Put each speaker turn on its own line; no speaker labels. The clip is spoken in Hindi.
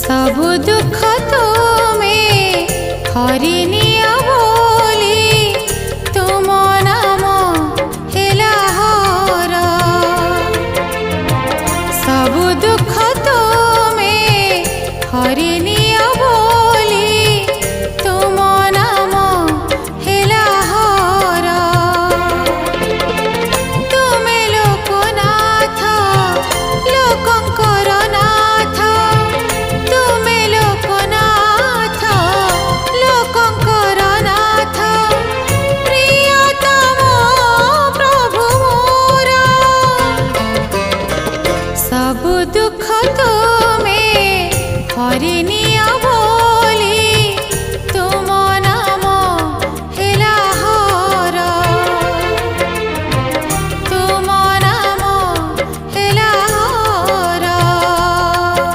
सबु दुख तुम्हें हरिनिया बोली तुम नाम हेला हर। सबु दुख तुम्हें हरिनिया